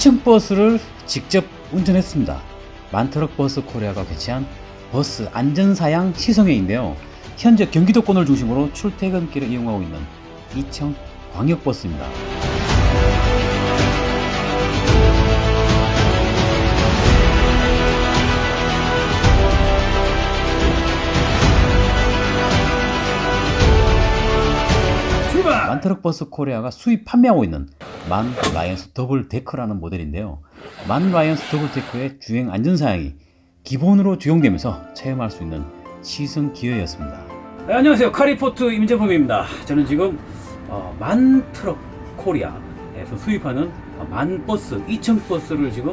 2층 버스를 직접 운전했습니다. 만트럭버스코리아가 개최한 버스 안전사양 시승회인데요. 현재 경기도권을 중심으로 출퇴근길에 이용하고 있는 2층 광역버스입니다. 만트럭버스코리아가 수입 판매하고 있는 라이온스 더블데커’라는 모델인데요. 라이온스 더블데커’의 주행안전사양이 기본으로 적용되면서 체험할 수 있는 시승 기회였습니다. 네, 안녕하세요. 카리포트 임재범입니다. 저는 지금 만트럭코리아에서 수입하는 만버스, 2층 버스를 지금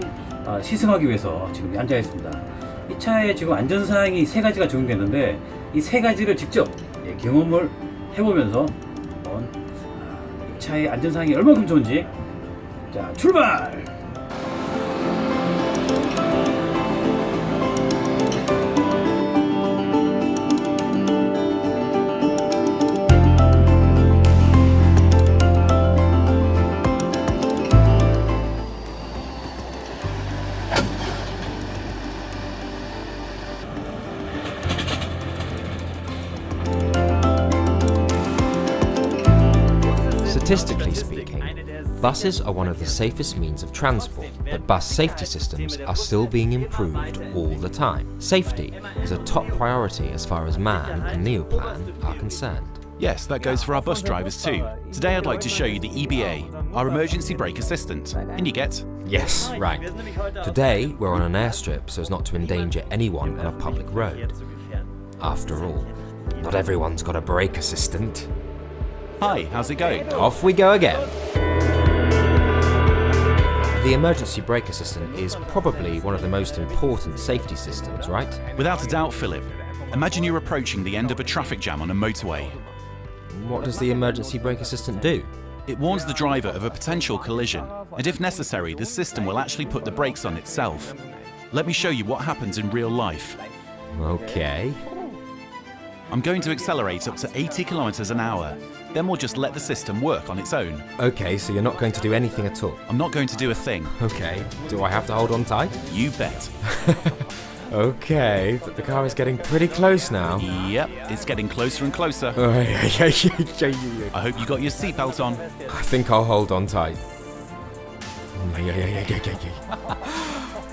시승하기 위해서 지금 앉아 있습니다. 이 차에 지금 안전사양이 3가지가 적용되는데 이 3가지를 직접 경험을 해보면서 이 차의 안전사양이 얼마큼 좋은지, 자, 출발! Statistically speaking, buses are one of the safest means of transport, but bus safety systems are still being improved all the time. Safety is a top priority as far as MAN and Neoplan are concerned. Yes, that goes for our bus drivers too. Today I'd like to show you the EBA, our emergency brake assistant. And you get? Yes, right. Today we're on an airstrip so as not to endanger anyone on a public road. After all, not everyone's got a brake assistant. Hi, how's it going? Off we go again. The emergency brake assistant is probably one of the most important safety systems, right? Without a doubt, Philip. Imagine you're approaching the end of a traffic jam on a motorway. What does the emergency brake assistant do? It warns the driver of a potential collision, and if necessary, the system will actually put the brakes on itself. Let me show you what happens in real life. Okay. I'm going to accelerate up to 80 kilometers an hour. Then we'll just let the system work on its own. Okay, so you're not going to do anything at all? I'm not going to do a thing. Okay. Do I have to hold on tight? You bet. Okay, but the car is getting pretty close now. Yep, it's getting closer and closer. I I hope you got your seatbelt on. think I'll hold on tight.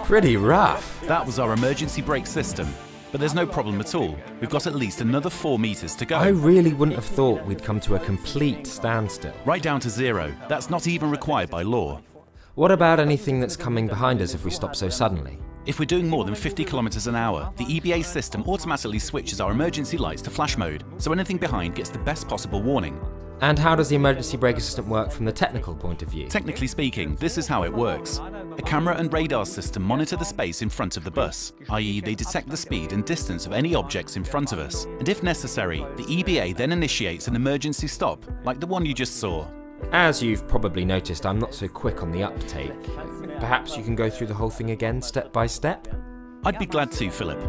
Pretty rough. That was our emergency brake system. But there's no problem at all. We've got at least another 4 meters to go. I really wouldn't have thought we'd come to a complete standstill. Right down to 0. That's not even required by law. What about anything that's coming behind us if we stop so suddenly? If we're doing more than 50 kilometers an hour, the EBA system automatically switches our emergency lights to flash mode, so anything behind gets the best possible warning. And how does the emergency brake assistant work from the technical point of view? Technically speaking, this is how it works. A camera and radar system monitor the space in front of the bus, i.e. they detect the speed and distance of any objects in front of us. And if necessary, the EBA then initiates an emergency stop, like the one you just saw. As you've probably noticed, I'm not so quick on the uptake. Perhaps you can go through the whole thing again, step by step? I'd be glad to, Philip.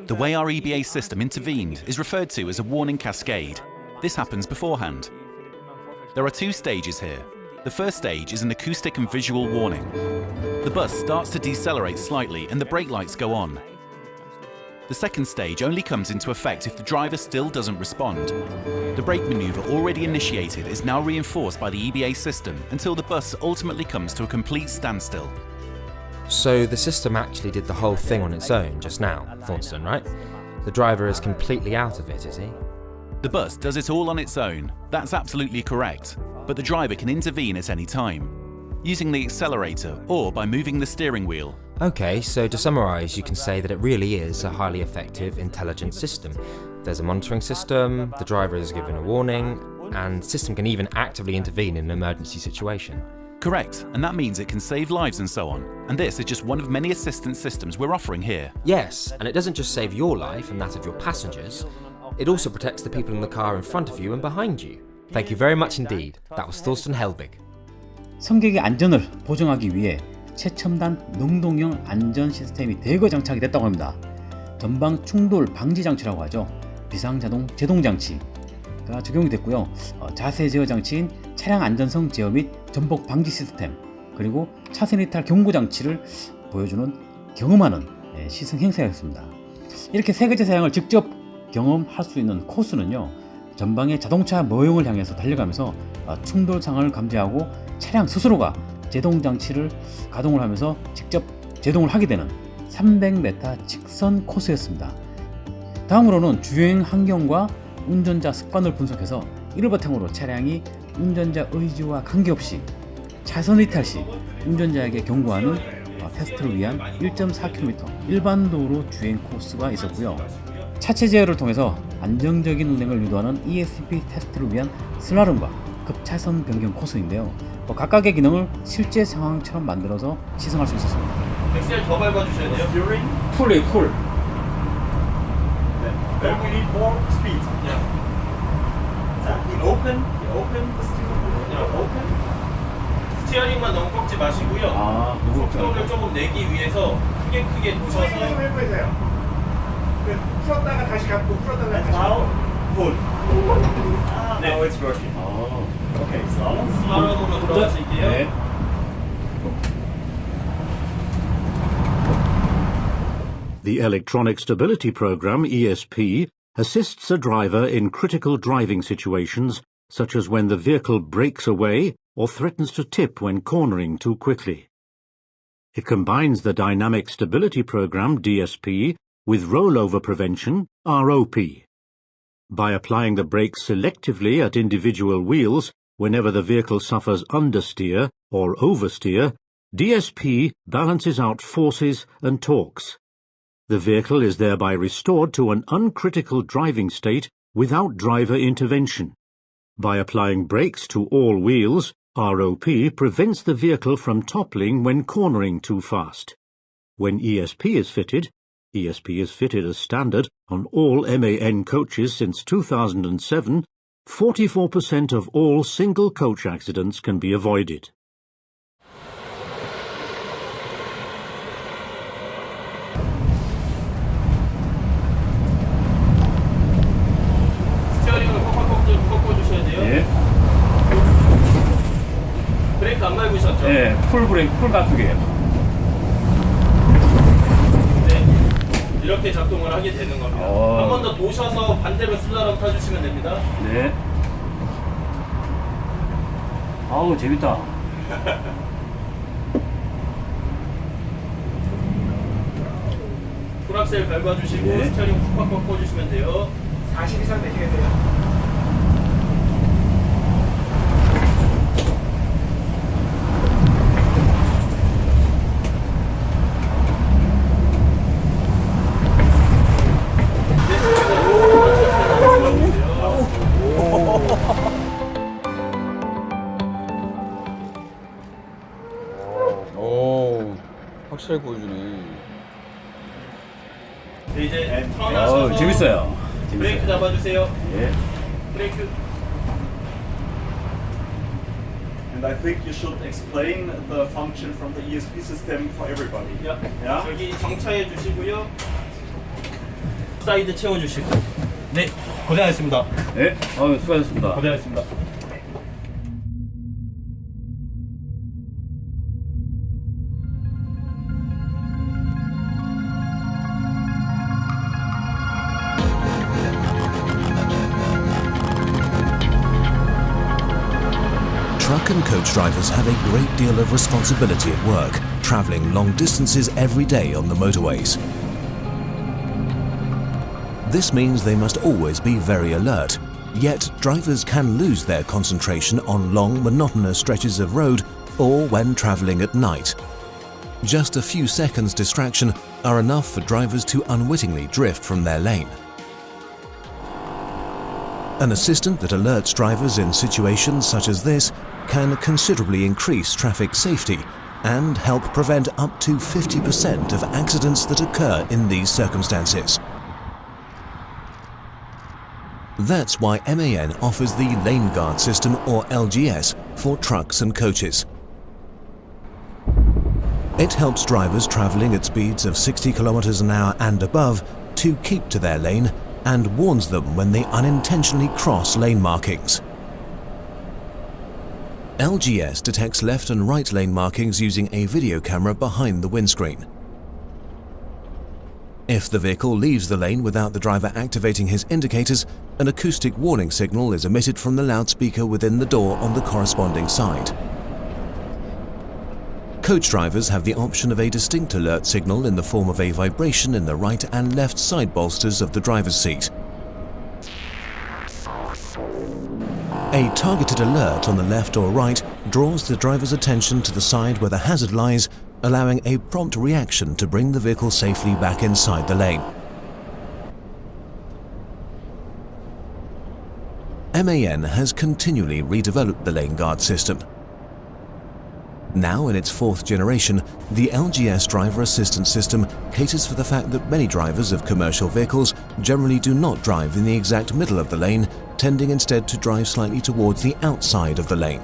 The way our EBA system intervened is referred to as a warning cascade. This happens beforehand. There are 2 stages here. The first stage is an acoustic and visual warning. The bus starts to decelerate slightly and the brake lights go on. The second stage only comes into effect if the driver still doesn't respond. The brake maneuver already initiated is now reinforced by the EBA system until the bus ultimately comes to a complete standstill. So the system actually did the whole thing on its own just now, Thornton, right? The driver is completely out of it, is he? The bus does it all on its own. That's absolutely correct. But the driver can intervene at any time, using the accelerator or by moving the steering wheel. Okay, so to summarise, you can say that it really is a highly effective, intelligent system. There's a monitoring system, the driver is given a warning, and the system can even actively intervene in an emergency situation. Correct, and that means it can save lives and so on. And this is just one of many assistance systems we're offering here. Yes, and it doesn't just save your life and that of your passengers, it also protects the people in the car in front of you and behind you. Thank you very much indeed. That was Thorsten Helbig. 승객의 안전을 보장하기 위해 최첨단 능동형 안전 시스템이 대거 장착이 됐다고 합니다. 전방 충돌 방지 장치라고 하죠. 비상자동 제동장치, 적용이 됐고요. 자세제어장치인 차량 안전성 제어 및 전복방지 시스템, 그리고 차선 이탈 경고 장치를 보여주는 경험하는 시승 행사였습니다. 이렇게 세 가지 사양을 직접 경험할 수 있는 코스는요, 전방의 자동차 모형을 향해서 달려가면서 충돌 상황을 감지하고 차량 스스로가 제동 장치를 가동을 하면서 직접 제동을 하게 되는 300m 직선 코스였습니다. 다음으로는 주행 환경과 운전자 습관을 분석해서 이를 바탕으로 차량이 운전자 의지와 관계없이 차선 이탈 시 운전자에게 경고하는 테스트를 위한 1.4km 일반 도로 주행 코스가 있었고요. 차체 제어를 통해서 안정적인 운행을 유도하는 ESP 테스트를 위한 슬라롬과 급차선 변경 코스인데요. 각각의 기능을 실제 상황처럼 만들어서 시승할 수 있었습니다. 엑셀 더 밟아주셔야 돼요. 풀이 풀. Then we need more speed. Yeah. We open the steering wheel. 그냥 오픈. 스티어링만 너무 꺾지 마시고요. 속도를 조금 내기 위해서 크게 부셔서. 좀 해보세요. 풀었다가 다시 감고 풀었다가 다시 감고. Pull. Now it's working. Okay, so. 슬라롬으로 들어가실게요. 네. The Electronic Stability Program, ESP, assists a driver in critical driving situations, such as when the vehicle breaks away or threatens to tip when cornering too quickly. It combines the Dynamic Stability Program, DSP, with rollover prevention, ROP. By applying the brakes selectively at individual wheels whenever the vehicle suffers understeer or oversteer, DSP balances out forces and torques. The vehicle is thereby restored to an uncritical driving state without driver intervention. By applying brakes to all wheels, ROP prevents the vehicle from toppling when cornering too fast. When ESP is fitted as standard on all MAN coaches since 2007, 44% of all single coach accidents can be avoided. 스티어링을 꽉꽉 꺾어주셔야 돼요. 네. 브레이크 안 밟으셨죠? 네, 풀 브레이크, 풀 가속이에요. 네. 이렇게 작동을 하게 되는 겁니다. 한 번 더 도셔서 반대로 슬라롬 타주시면 됩니다. 네. 아우, 재밌다. 풀악셀 밟아주시고 네. 스티어링 꽉꽉 꺾어주시면 돼요. 40 이상 내셔야 돼요. 오, 확실히 보여주네. 네, 이제 턴하셔서 재밌어요. 브레이크 잡아주세요. 예. 브레이크. And I think you should explain the function from the ESP system for everybody. Yeah? 여기 정차해 주시고요. 사이드 채워주시고. 네, 고생하셨습니다. 네, 수고하셨습니다. 고생하셨습니다. Truck and coach drivers have a great deal of responsibility at work, travelling long distances every day on the motorways. This means they must always be very alert, yet drivers can lose their concentration on long, monotonous stretches of road or when travelling at night. Just a few seconds distraction are enough for drivers to unwittingly drift from their lane. An assistant that alerts drivers in situations such as this can considerably increase traffic safety and help prevent up to 50% of accidents that occur in these circumstances. That's why MAN offers the Lane Guard System, or LGS, for trucks and coaches. It helps drivers travelling at speeds of 60 km an hour and above to keep to their lane and warns them when they unintentionally cross lane markings. LGS detects left and right lane markings using a video camera behind the windscreen. If the vehicle leaves the lane without the driver activating his indicators, an acoustic warning signal is emitted from the loudspeaker within the door on the corresponding side. Coach drivers have the option of a distinct alert signal in the form of a vibration in the right and left side bolsters of the driver's seat. A targeted alert on the left or right draws the driver's attention to the side where the hazard lies, allowing a prompt reaction to bring the vehicle safely back inside the lane. MAN has continually redeveloped the lane guard system. Now in its 4th generation, the LGS driver assistance system caters for the fact that many drivers of commercial vehicles generally do not drive in the exact middle of the lane, tending instead to drive slightly towards the outside of the lane.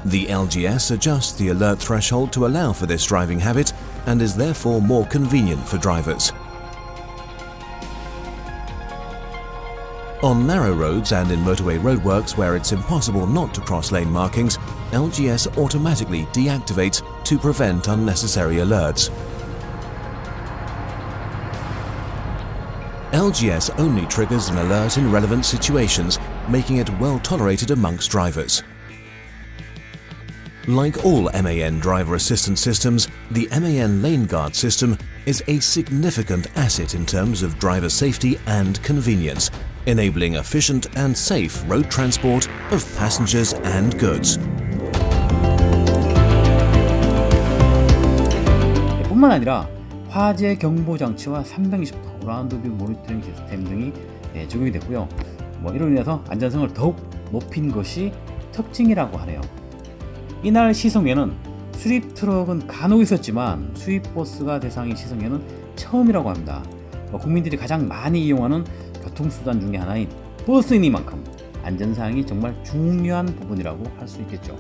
The LGS adjusts the alert threshold to allow for this driving habit and is therefore more convenient for drivers. On narrow roads and in motorway roadworks where it's impossible not to cross lane markings, LGS automatically deactivates to prevent unnecessary alerts. LGS only triggers an alert in relevant situations, making it well tolerated amongst drivers. Like all MAN driver assistance systems, the MAN Lane Guard system is a significant asset in terms of driver safety and convenience, enabling efficient and safe road transport of passengers and goods. 뿐만 아니라 화재 경보 장치와 360도 라운드 뷰 모니터링 시스템 등이 적용이 됐고요. 이로 인해서 안전성을 더욱 높인 것이 특징이라고 하네요. 이날 시승회는 수입 트럭은 간혹 있었지만 수입 버스가 대상인 시승회는 처음이라고 합니다. 국민들이 가장 많이 이용하는 교통수단 중에 하나인 버스이니만큼 안전사양이 정말 중요한 부분이라고 할 수 있겠죠.